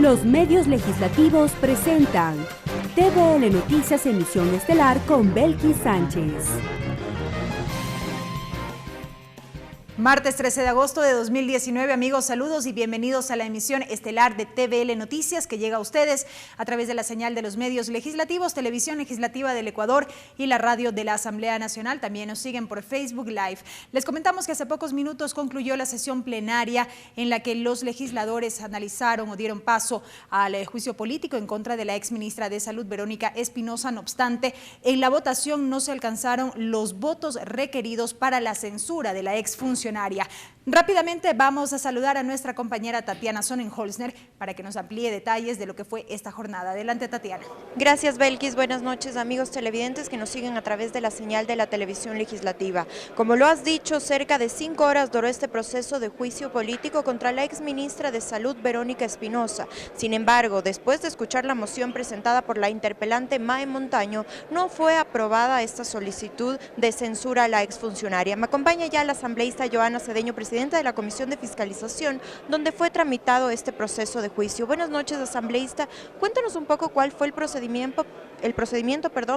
Los medios legislativos presentan TVL Noticias Emisión Estelar con Belkis Sánchez. Martes 13 de agosto de 2019, amigos, saludos y bienvenidos a la emisión estelar de TVL Noticias que llega a ustedes a través de la señal de los medios legislativos, Televisión Legislativa del Ecuador y la radio de la Asamblea Nacional. También nos siguen por Facebook Live. Les comentamos que hace pocos minutos concluyó la sesión plenaria en la que los legisladores analizaron o dieron paso al juicio político en contra de la exministra de Salud, Verónica Espinosa. No obstante, en la votación no se alcanzaron los votos requeridos para la censura de la exfuncionaria. Rápidamente vamos a saludar a nuestra compañera Tatiana Sonnenholzner para que nos amplíe detalles de lo que fue esta jornada. Adelante, Tatiana. Gracias, Belkis. Buenas noches, amigos televidentes que nos siguen a través de la señal de la televisión legislativa. Como lo has dicho, cerca de 5 horas duró este proceso de juicio político contra la exministra de Salud, Verónica Espinosa. Sin embargo, después de escuchar la moción presentada por la interpelante Mae Montaño, no fue aprobada esta solicitud de censura a la exfuncionaria. Me acompaña ya la asambleísta Joana Cedeño, presidenta de la Comisión de Fiscalización, donde fue tramitado este proceso de juicio. Buenas noches, asambleísta. Cuéntanos un poco cuál fue el procedimiento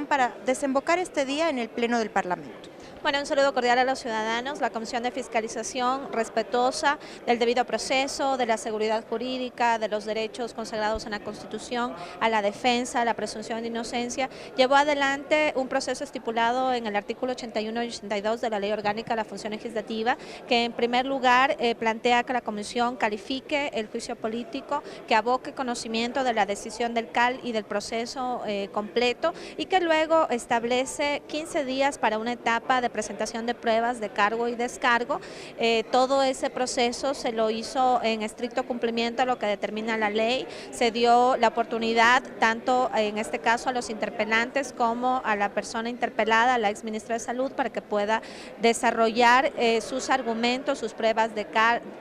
para desembocar este día en el Pleno del Parlamento. Bueno, un saludo cordial a los ciudadanos. La Comisión de Fiscalización, respetuosa del debido proceso, de la seguridad jurídica, de los derechos consagrados en la Constitución, a la defensa, a la presunción de inocencia, llevó adelante un proceso estipulado en el artículo 81 y 82 de la Ley Orgánica de la Función Legislativa, que en primer lugar plantea que la Comisión califique el juicio político, que aboque conocimiento de la decisión del CAL y del proceso completo, y que luego establece 15 días para una etapa de presentación de pruebas de cargo y descargo. Todo ese proceso se lo hizo en estricto cumplimiento a lo que determina la ley. Se dio la oportunidad, tanto en este caso a los interpelantes como a la persona interpelada, a la exministra de Salud, para que pueda desarrollar sus argumentos, sus pruebas de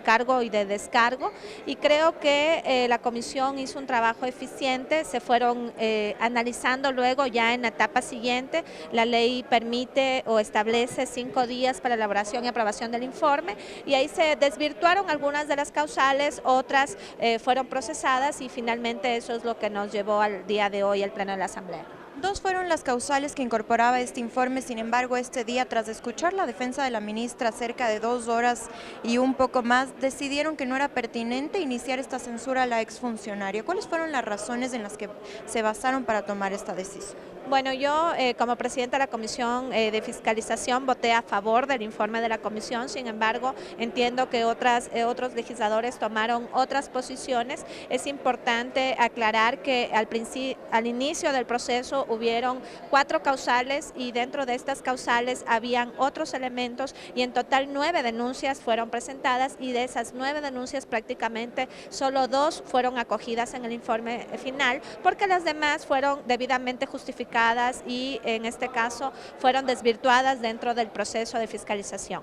cargo y de descargo. Y creo que la comisión hizo un trabajo eficiente. Se fueron analizando luego ya en la etapa siguiente. La ley permite o establece 5 días para elaboración y aprobación del informe, y ahí se desvirtuaron algunas de las causales, otras fueron procesadas, y finalmente eso es lo que nos llevó al día de hoy al Pleno de la Asamblea. 2 fueron las causales que incorporaba este informe. Sin embargo, este día, tras escuchar la defensa de la ministra cerca de 2 horas y un poco más, decidieron que no era pertinente iniciar esta censura a la exfuncionaria. ¿Cuáles fueron las razones en las que se basaron para tomar esta decisión? Bueno, yo como presidenta de la Comisión de Fiscalización voté a favor del informe de la Comisión. Sin embargo, entiendo que otros legisladores tomaron otras posiciones. Es importante aclarar que al inicio del proceso hubieron 4 causales, y dentro de estas causales habían otros elementos, y en total 9 denuncias fueron presentadas, y de esas 9 denuncias prácticamente solo 2 fueron acogidas en el informe final, porque las demás fueron debidamente justificadas y en este caso fueron desvirtuadas dentro del proceso de fiscalización.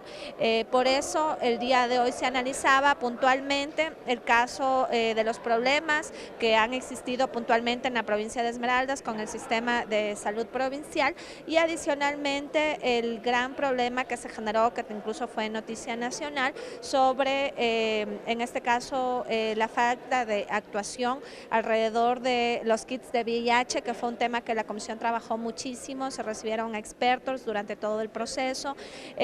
Por eso el día de hoy se analizaba puntualmente el caso de los problemas que han existido puntualmente en la provincia de Esmeraldas con el sistema de salud provincial, y adicionalmente el gran problema que se generó, que incluso fue noticia nacional, sobre en este caso la falta de actuación alrededor de los kits de VIH, que fue un tema que la Comisión trabajó muchísimo. Se recibieron expertos durante todo el proceso.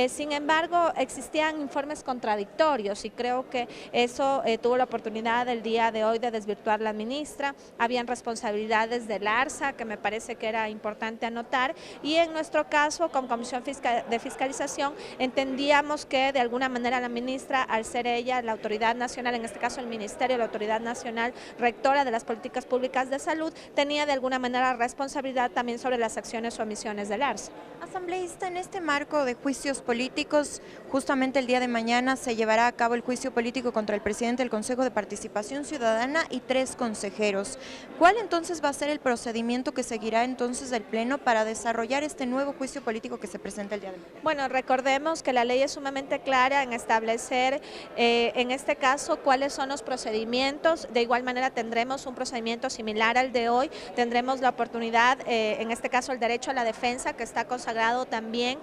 Sin embargo, existían informes contradictorios, y creo que eso tuvo la oportunidad el día de hoy de desvirtuar la ministra. Habían responsabilidades del ARSA, que me parece que era importante anotar, y en nuestro caso, como Comisión de Fiscalización, entendíamos que de alguna manera la ministra, al ser ella la autoridad nacional, en este caso el Ministerio, la autoridad nacional rectora de las políticas públicas de salud, tenía de alguna manera responsabilidad también sobre las acciones o omisiones del ARSA. Asambleísta, en este marco de juicios políticos, justamente el día de mañana se llevará a cabo el juicio político contra el presidente del Consejo de Participación Ciudadana y 3 consejeros. ¿Cuál entonces va a ser el procedimiento que seguirá entonces el Pleno para desarrollar este nuevo juicio político que se presenta el día de mañana? Bueno, recordemos que la ley es sumamente clara en establecer, en este caso, cuáles son los procedimientos. De igual manera tendremos un procedimiento similar al de hoy. Tendremos la oportunidad en este caso el derecho a la defensa, que está consagrado también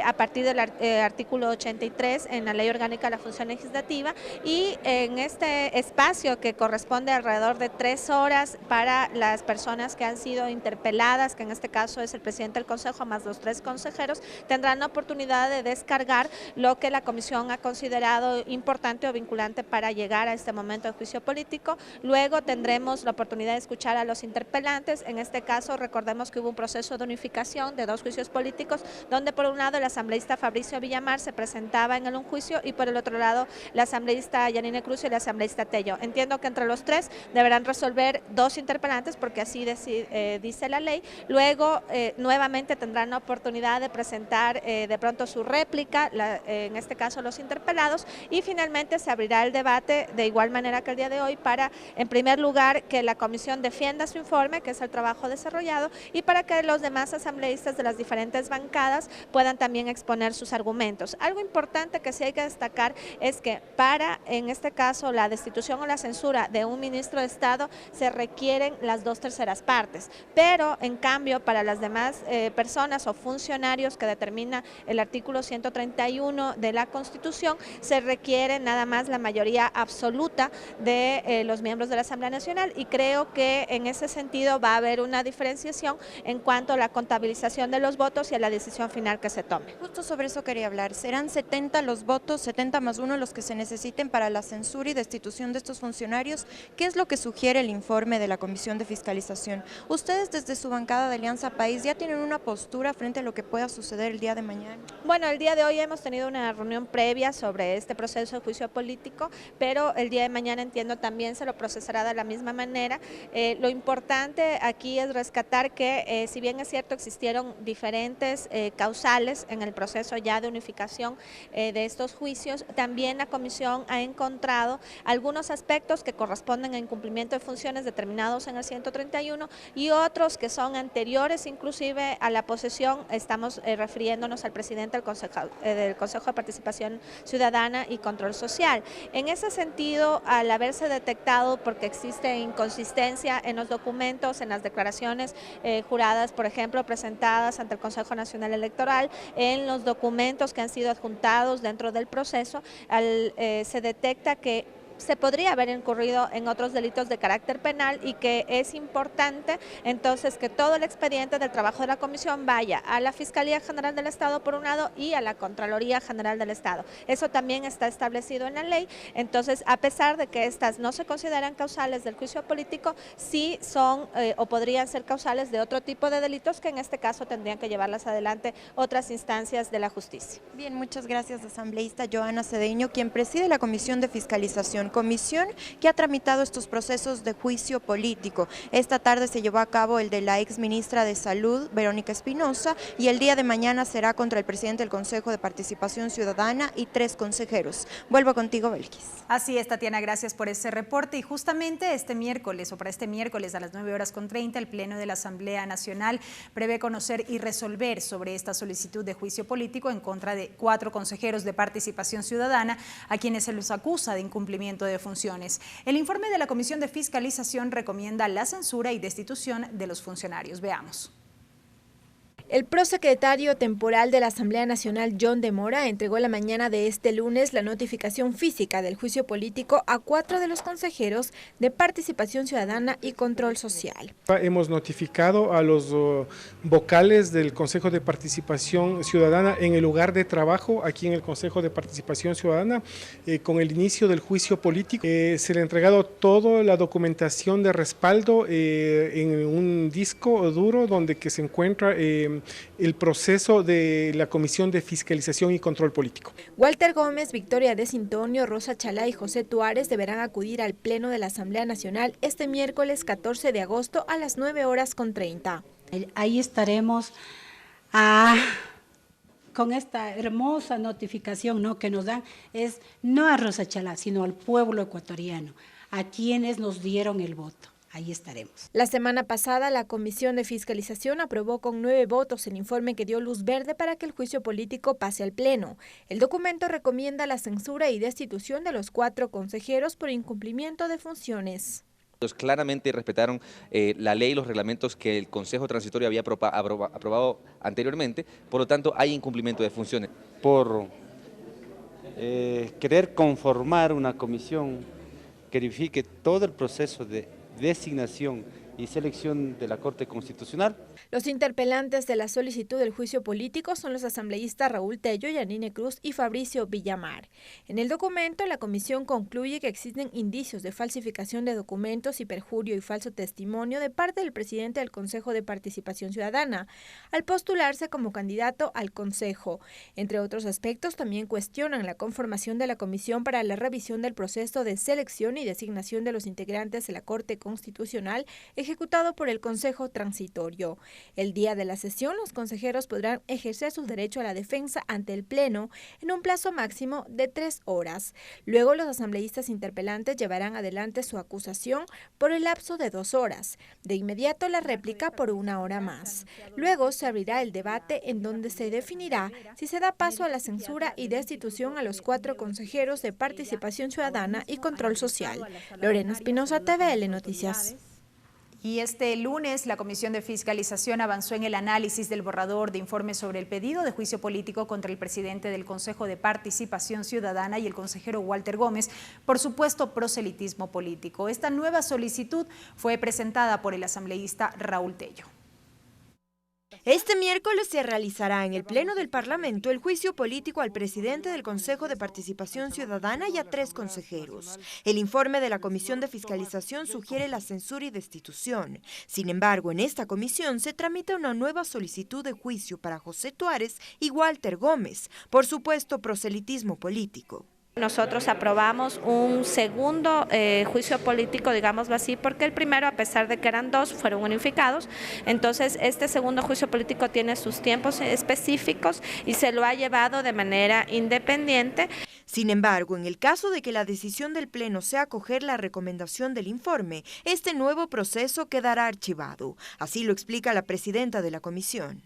a partir del artículo 83 en la Ley Orgánica de la Función Legislativa, y en este espacio que corresponde alrededor de 3 horas para las personas que han sido interpeladas, que en este caso es el presidente del Consejo más los 3 consejeros, tendrán la oportunidad de descargar lo que la comisión ha considerado importante o vinculante para llegar a este momento de juicio político. Luego tendremos la oportunidad de escuchar a los interpelantes. En este caso recordemos que hubo un proceso de unificación de 2 juicios políticos, donde por un lado el asambleísta Fabricio Villamar se presentaba en un juicio y por el otro lado la asambleísta Yanine Cruz y la asambleísta Tello. Entiendo que entre los 3 deberán resolver 2 interpelantes porque así dice la ley. Luego nuevamente tendrán la oportunidad de presentar de pronto su réplica, en este caso los interpelados, y finalmente se abrirá el debate de igual manera que el día de hoy para, en primer lugar, que la comisión defienda su informe, que es el trabajo desarrollado, y para que los demás asambleístas de las diferentes bancadas puedan también exponer sus argumentos. Algo importante que sí hay que destacar es que para, en este caso, la destitución o la censura de un ministro de Estado se requieren las 2/3 partes, pero en cambio para las demás personas o funcionarios que determina el artículo 131 de la Constitución se requiere nada más la mayoría absoluta de los miembros de la Asamblea Nacional, y creo que en ese sentido va a haber una diferenciación en cuanto a la contabilización de los votos y a la decisión final que se tome. Justo sobre eso quería hablar. ¿Serán 70 los votos, 70 más 1 los que se necesiten para la censura y destitución de estos funcionarios? ¿Qué es lo que sugiere el informe de la Comisión de Fiscalización? Ustedes desde su bancada de Alianza País ya tienen una postura frente a lo que pueda suceder el día de mañana. Bueno, el día de hoy hemos tenido una reunión previa sobre este proceso de juicio político, pero el día de mañana entiendo también se lo procesará de la misma manera. Lo importante aquí es rescatar que si bien es cierto existieron diferentes causales en el proceso ya de unificación de estos juicios, también la comisión ha encontrado algunos aspectos que corresponden a incumplimiento de funciones determinados en el 131 y otros que son anteriores inclusive a la posesión. Estamos refiriéndonos al presidente del Consejo de Participación Ciudadana y Control Social. En ese sentido, al haberse detectado, porque existe inconsistencia en los documentos, en las declaraciones juradas, por ejemplo, presentadas ante el Consejo Nacional Electoral, en los documentos que han sido adjuntados dentro del proceso, se detecta que se podría haber incurrido en otros delitos de carácter penal y que es importante entonces que todo el expediente del trabajo de la comisión vaya a la Fiscalía General del Estado por un lado y a la Contraloría General del Estado. Eso también está establecido en la ley. Entonces, a pesar de que estas no se consideran causales del juicio político, sí son o podrían ser causales de otro tipo de delitos que en este caso tendrían que llevarlas adelante otras instancias de la justicia. Bien, muchas gracias, asambleísta Joana Cedeño, quien preside la Comisión de Fiscalización, comisión que ha tramitado estos procesos de juicio político. Esta tarde se llevó a cabo el de la ex ministra de Salud, Verónica Espinosa, y el día de mañana será contra el presidente del Consejo de Participación Ciudadana y 3 consejeros. Vuelvo contigo, Belkis. Así es, Tatiana, gracias por ese reporte. Y justamente este miércoles a las 9:30, el Pleno de la Asamblea Nacional prevé conocer y resolver sobre esta solicitud de juicio político en contra de 4 consejeros de Participación Ciudadana, a quienes se los acusa de incumplimiento de funciones. El informe de la Comisión de Fiscalización recomienda la censura y destitución de los funcionarios. Veamos. El prosecretario temporal de la Asamblea Nacional, John de Mora, entregó la mañana de este lunes la notificación física del juicio político a 4 de los consejeros de Participación Ciudadana y Control Social. Hemos notificado a los vocales del Consejo de Participación Ciudadana en el lugar de trabajo, aquí en el Consejo de Participación Ciudadana, con el inicio del juicio político. Se le ha entregado toda la documentación de respaldo en un disco duro donde que se encuentra el proceso de la Comisión de Fiscalización y Control Político. Walter Gómez, Victoria de Sintonio, Rosa Chalá y José Tuárez deberán acudir al Pleno de la Asamblea Nacional este miércoles 14 de agosto a las 9:30. Ahí estaremos con esta hermosa notificación, ¿no?, que nos dan, es no a Rosa Chalá, sino al pueblo ecuatoriano, a quienes nos dieron el voto. Ahí estaremos. La semana pasada, la Comisión de Fiscalización aprobó con 9 votos el informe que dio luz verde para que el juicio político pase al Pleno. El documento recomienda la censura y destitución de los 4 consejeros por incumplimiento de funciones. Claramente respetaron la ley y los reglamentos que el Consejo Transitorio había aprobado anteriormente, por lo tanto hay incumplimiento de funciones. Por querer conformar una comisión que verifique todo el proceso de designación y selección de la Corte Constitucional. Los interpelantes de la solicitud del juicio político son los asambleístas Raúl Tello, Yanine Cruz y Fabricio Villamar. En el documento, la comisión concluye que existen indicios de falsificación de documentos y perjurio y falso testimonio de parte del presidente del Consejo de Participación Ciudadana, al postularse como candidato al Consejo. Entre otros aspectos, también cuestionan la conformación de la comisión para la revisión del proceso de selección y designación de los integrantes de la Corte Constitucional ejecutado por el Consejo Transitorio. El día de la sesión, los consejeros podrán ejercer su derecho a la defensa ante el Pleno en un plazo máximo de 3 horas. Luego, los asambleístas interpelantes llevarán adelante su acusación por el lapso de 2 horas. De inmediato, la réplica por 1 hora más. Luego, se abrirá el debate en donde se definirá si se da paso a la censura y destitución a los 4 consejeros de Participación Ciudadana y Control Social. Lorena Espinosa, TVL Noticias. Y este lunes, la Comisión de Fiscalización avanzó en el análisis del borrador de informe sobre el pedido de juicio político contra el presidente del Consejo de Participación Ciudadana y el consejero Walter Gómez por supuesto proselitismo político. Esta nueva solicitud fue presentada por el asambleísta Raúl Tello. Este miércoles se realizará en el Pleno del Parlamento el juicio político al presidente del Consejo de Participación Ciudadana y a 3 consejeros. El informe de la Comisión de Fiscalización sugiere la censura y destitución. Sin embargo, en esta comisión se tramita una nueva solicitud de juicio para José Tuárez y Walter Gómez, por supuesto proselitismo político. Nosotros aprobamos un segundo juicio político, digámoslo así, porque el primero, a pesar de que eran 2, fueron unificados. Entonces, este segundo juicio político tiene sus tiempos específicos y se lo ha llevado de manera independiente. Sin embargo, en el caso de que la decisión del Pleno sea acoger la recomendación del informe, este nuevo proceso quedará archivado. Así lo explica la presidenta de la comisión.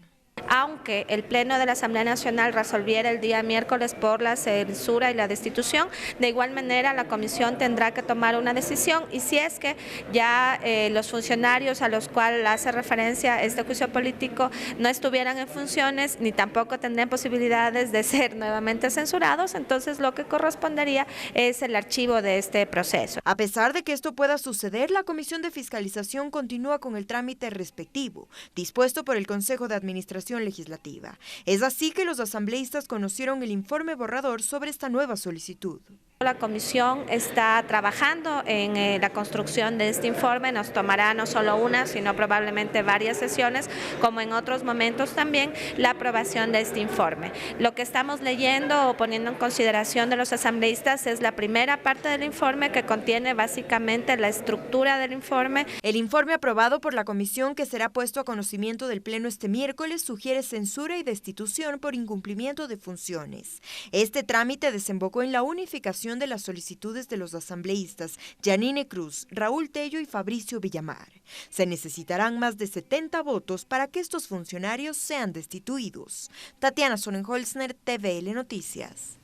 Aunque el Pleno de la Asamblea Nacional resolviera el día miércoles por la censura y la destitución, de igual manera la Comisión tendrá que tomar una decisión y si es que ya los funcionarios a los cuales hace referencia este juicio político no estuvieran en funciones ni tampoco tendrían posibilidades de ser nuevamente censurados, entonces lo que correspondería es el archivo de este proceso. A pesar de que esto pueda suceder, la Comisión de Fiscalización continúa con el trámite respectivo, dispuesto por el Consejo de Administración Legislativa. Es así que los asambleístas conocieron el informe borrador sobre esta nueva solicitud. La comisión está trabajando en la construcción de este informe, nos tomará no solo una, sino probablemente varias sesiones, como en otros momentos también, la aprobación de este informe. Lo que estamos leyendo o poniendo en consideración de los asambleístas es la primera parte del informe que contiene básicamente la estructura del informe. El informe aprobado por la comisión que será puesto a conocimiento del Pleno este miércoles sugiere censura y destitución por incumplimiento de funciones. Este trámite desembocó en la unificación de las solicitudes de los asambleístas Yanine Cruz, Raúl Tello y Fabricio Villamar. Se necesitarán más de 70 votos para que estos funcionarios sean destituidos. Tatiana Sonnenholzner, TVL Noticias.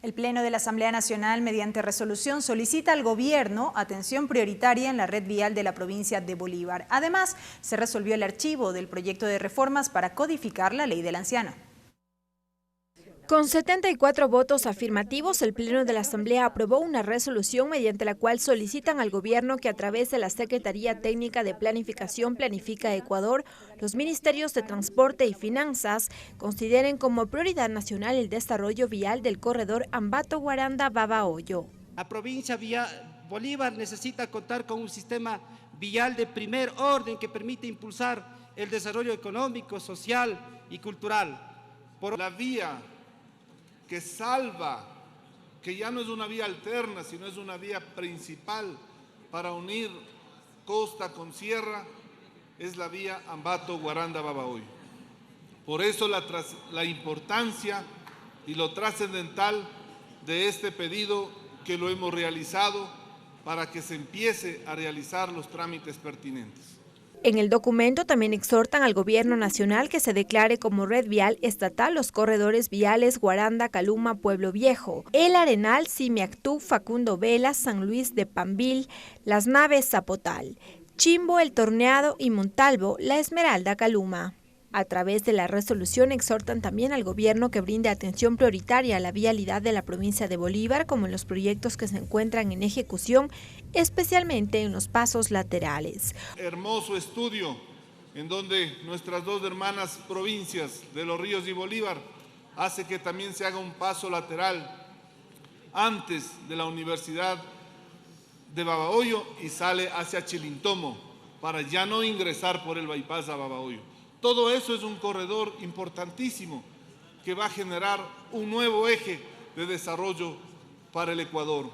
El Pleno de la Asamblea Nacional, mediante resolución, solicita al Gobierno atención prioritaria en la red vial de la provincia de Bolívar. Además, se resolvió el archivo del proyecto de reformas para codificar la ley del anciano. Con 74 votos afirmativos, el Pleno de la Asamblea aprobó una resolución mediante la cual solicitan al Gobierno que a través de la Secretaría Técnica de Planificación Planifica Ecuador, los Ministerios de Transporte y Finanzas consideren como prioridad nacional el desarrollo vial del corredor Ambato-Guaranda-Babahoyo. La provincia Bolívar necesita contar con un sistema vial de primer orden que permite impulsar el desarrollo económico, social y cultural. Por la vía que salva, que ya no es una vía alterna, sino es una vía principal para unir costa con sierra, es la vía Ambato-Guaranda-Babahoyo. Por eso la importancia y lo trascendental de este pedido que lo hemos realizado para que se empiece a realizar los trámites pertinentes. En el documento también exhortan al gobierno nacional que se declare como red vial estatal los corredores viales Guaranda, Caluma, Pueblo Viejo, El Arenal, Simiactú, Facundo Vela, San Luis de Pambil, Las Naves, Zapotal, Chimbo, El Torneado y Montalvo, La Esmeralda, Caluma. A través de la resolución exhortan también al gobierno que brinde atención prioritaria a la vialidad de la provincia de Bolívar, como en los proyectos que se encuentran en ejecución, especialmente en los pasos laterales. Hermoso estudio en donde nuestras dos hermanas provincias de Los Ríos y Bolívar hace que también se haga un paso lateral antes de la Universidad de Babahoyo y sale hacia Chilintomo para ya no ingresar por el bypass a Babahoyo. Todo eso es un corredor importantísimo que va a generar un nuevo eje de desarrollo para el Ecuador.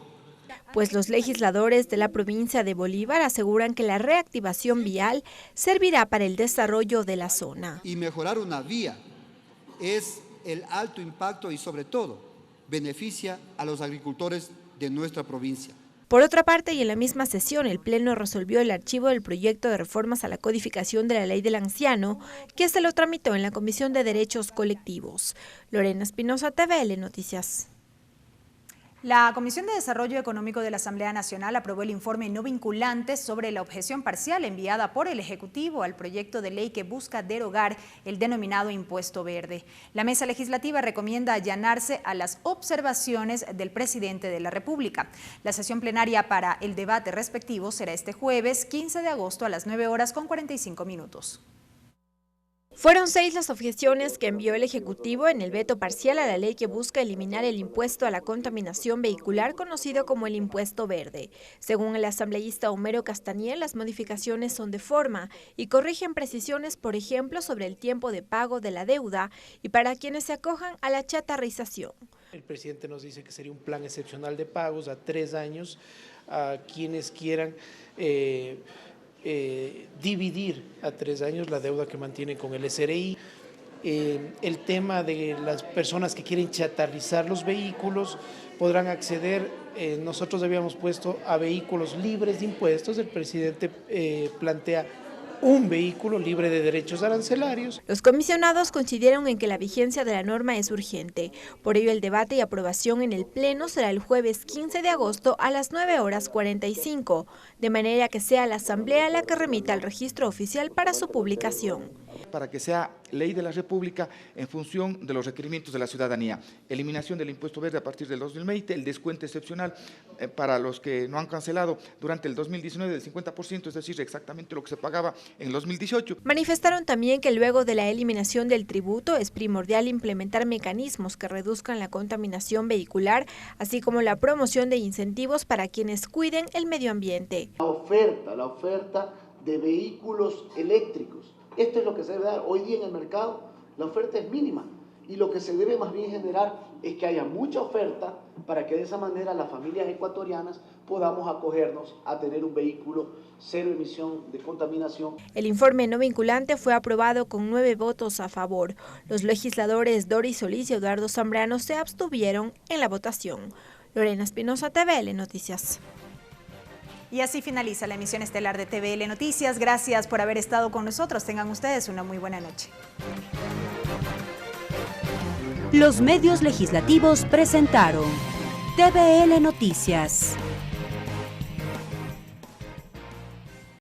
Pues los legisladores de la provincia de Bolívar aseguran que la reactivación vial servirá para el desarrollo de la zona. Y mejorar una vía es el alto impacto y sobre todo beneficia a los agricultores de nuestra provincia. Por otra parte, y en la misma sesión, el Pleno resolvió el archivo del proyecto de reformas a la codificación de la Ley del Anciano, que se lo tramitó en la Comisión de Derechos Colectivos. Lorena Espinosa, TVL Noticias. La Comisión de Desarrollo Económico de la Asamblea Nacional aprobó el informe no vinculante sobre la objeción parcial enviada por el Ejecutivo al proyecto de ley que busca derogar el denominado impuesto verde. La mesa legislativa recomienda allanarse a las observaciones del presidente de la República. La sesión plenaria para el debate respectivo será este jueves 15 de agosto a las 9:45. Fueron 6 las objeciones que envió el Ejecutivo en el veto parcial a la ley que busca eliminar el impuesto a la contaminación vehicular, conocido como el impuesto verde. Según el asambleísta Homero Castañer, las modificaciones son de forma y corrigen precisiones, por ejemplo, sobre el tiempo de pago de la deuda y para quienes se acojan a la chatarrización. El presidente nos dice que sería un plan excepcional de pagos a 3 años a quienes quieran dividir a 3 años la deuda que mantienen con el SRI. El tema de las personas que quieren chatarrizar los vehículos podrán acceder, nosotros habíamos puesto a vehículos libres de impuestos, el presidente plantea un vehículo libre de derechos arancelarios. Los comisionados coincidieron en que la vigencia de la norma es urgente. Por ello, el debate y aprobación en el Pleno será el jueves 15 de agosto a las 9:45, de manera que sea la Asamblea la que remita al registro oficial para su publicación. Para que sea ley de la República en función de los requerimientos de la ciudadanía. Eliminación del impuesto verde a partir del 2020, el descuento excepcional para los que no han cancelado durante el 2019 del 50%, es decir, exactamente lo que se pagaba en el 2018. Manifestaron también que luego de la eliminación del tributo es primordial implementar mecanismos que reduzcan la contaminación vehicular, así como la promoción de incentivos para quienes cuiden el medio ambiente. La oferta de vehículos eléctricos. Esto es lo que se debe dar hoy día en el mercado. La oferta es mínima y lo que se debe más bien generar es que haya mucha oferta para que de esa manera las familias ecuatorianas podamos acogernos a tener un vehículo cero emisión de contaminación. El informe no vinculante fue aprobado con 9 votos a favor. Los legisladores Doris Solís y Eduardo Zambrano se abstuvieron en la votación. Lorena Espinosa, TVL Noticias. Y así finaliza la emisión estelar de TVL Noticias. Gracias por haber estado con nosotros. Tengan ustedes una muy buena noche. Los medios legislativos presentaron TVL Noticias.